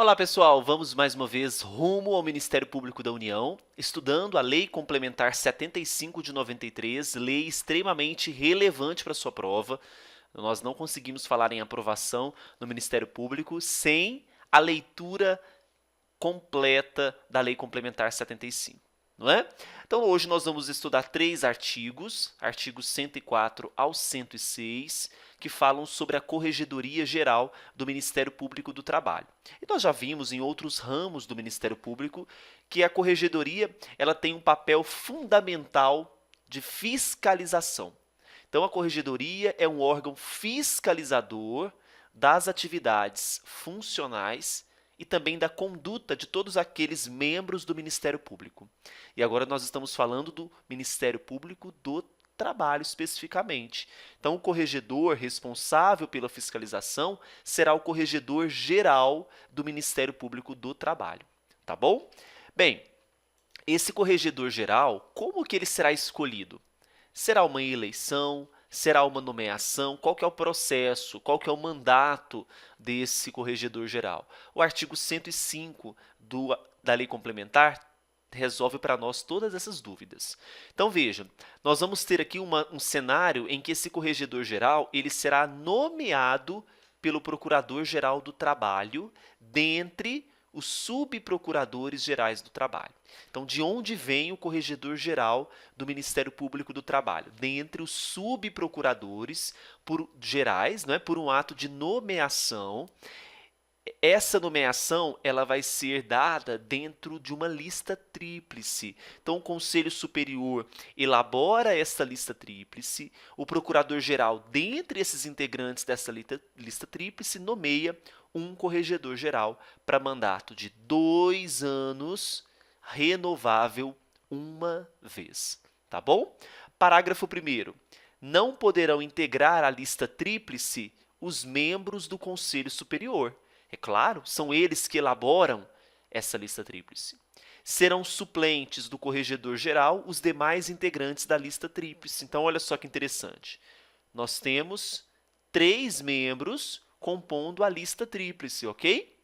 Olá, pessoal! Vamos mais uma vez rumo ao Ministério Público da União, estudando a Lei Complementar 75 de 93, lei extremamente relevante para sua prova. Nós não conseguimos falar em aprovação no Ministério Público sem a leitura completa da Lei Complementar 75, não é? Então, hoje nós vamos estudar 3 artigos, artigos 104 ao 106, que falam sobre a Corregedoria Geral do Ministério Público do Trabalho. E nós já vimos em outros ramos do Ministério Público que a Corregedoria ela tem um papel fundamental de fiscalização. Então, a Corregedoria é um órgão fiscalizador das atividades funcionais e também da conduta de todos aqueles membros do Ministério Público. E agora nós estamos falando do Ministério Público do Trabalho especificamente. Então, o corregedor responsável pela fiscalização será o corregedor geral do Ministério Público do Trabalho. Tá bom? Bem, esse corregedor geral, como que ele será escolhido? Será uma eleição? Será uma nomeação? Qual que é o processo? Qual que é o mandato desse corregedor geral? O artigo 105 da Lei Complementar resolve para nós todas essas dúvidas. Então, veja, nós vamos ter aqui um cenário em que esse corregedor geral ele será nomeado pelo Procurador-Geral do Trabalho dentre os subprocuradores gerais do trabalho. Então, de onde vem o corregedor-geral do Ministério Público do Trabalho? Dentre os subprocuradores gerais, não é, por um ato de nomeação. Essa nomeação ela vai ser dada dentro de uma lista tríplice. Então, o Conselho Superior elabora essa lista tríplice, o Procurador-Geral, dentre esses integrantes dessa lista tríplice, nomeia um corregedor-geral para mandato de 2 anos, renovável uma vez. Tá bom? Parágrafo 1º. Não poderão integrar a lista tríplice os membros do Conselho Superior. É claro, são eles que elaboram essa lista tríplice. Serão suplentes do corregedor-geral os demais integrantes da lista tríplice. Então, olha só que interessante. Nós temos 3 membros compondo a lista tríplice, ok?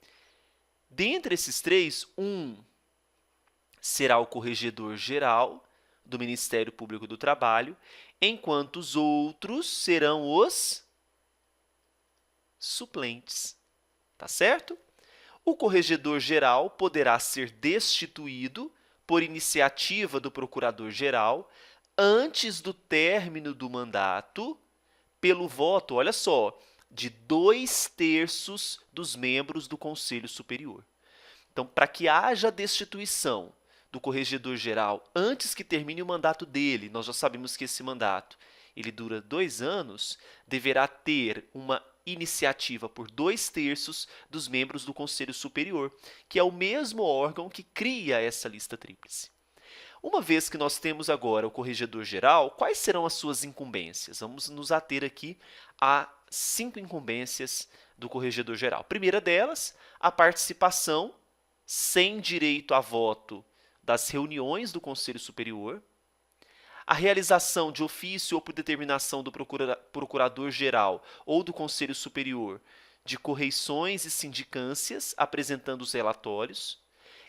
Dentre esses 3, um será o corregedor-geral do Ministério Público do Trabalho, enquanto os outros serão os suplentes. Tá certo? O corregedor-geral poderá ser destituído por iniciativa do procurador-geral antes do término do mandato pelo voto, olha só, de 2/3 dos membros do Conselho Superior. Então, para que haja destituição do corregedor-geral antes que termine o mandato dele, nós já sabemos que esse mandato ele dura 2 anos, deverá ter uma iniciativa por 2/3 dos membros do Conselho Superior, que é o mesmo órgão que cria essa lista tríplice. Uma vez que nós temos agora o corregedor-geral, quais serão as suas incumbências? Vamos nos ater aqui a 5 incumbências do corregedor-geral. Primeira delas, a participação sem direito a voto das reuniões do Conselho Superior, a realização de ofício ou por determinação do Procurador-Geral ou do Conselho Superior de correições e sindicâncias, apresentando os relatórios,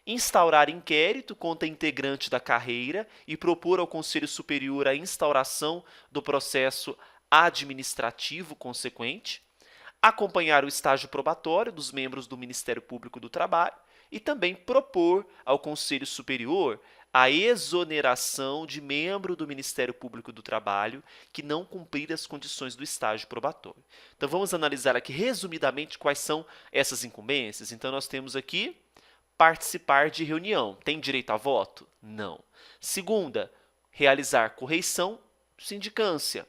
instaurar inquérito contra integrante da carreira e propor ao Conselho Superior a instauração do processo administrativo consequente, acompanhar o estágio probatório dos membros do Ministério Público do Trabalho e também propor ao Conselho Superior a exoneração de membro do Ministério Público do Trabalho que não cumprir as condições do estágio probatório. Então, vamos analisar aqui resumidamente quais são essas incumbências. Então, nós temos aqui participar de reunião. Tem direito a voto? Não. Segunda, realizar correição, sindicância.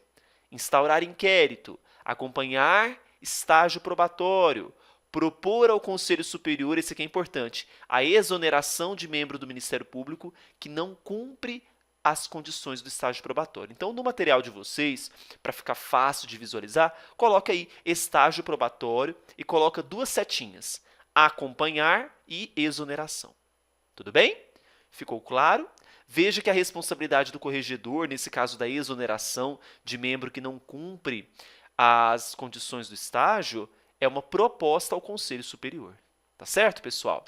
Instaurar inquérito, acompanhar estágio probatório, propor ao Conselho Superior, esse aqui é importante, a exoneração de membro do Ministério Público que não cumpre as condições do estágio probatório. Então, no material de vocês, para ficar fácil de visualizar, coloca aí estágio probatório e coloca 2 setinhas, acompanhar e exoneração. Tudo bem? Ficou claro? Veja que a responsabilidade do corregedor, nesse caso da exoneração de membro que não cumpre as condições do estágio, é uma proposta ao Conselho Superior. Tá certo, pessoal?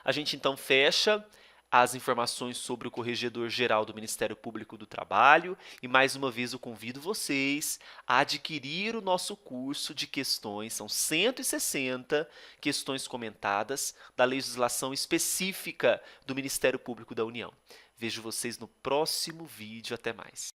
A gente então fecha as informações sobre o Corregedor-Geral do Ministério Público do Trabalho e mais uma vez eu convido vocês a adquirir o nosso curso de questões, são 160 questões comentadas da legislação específica do Ministério Público da União. Vejo vocês no próximo vídeo, até mais.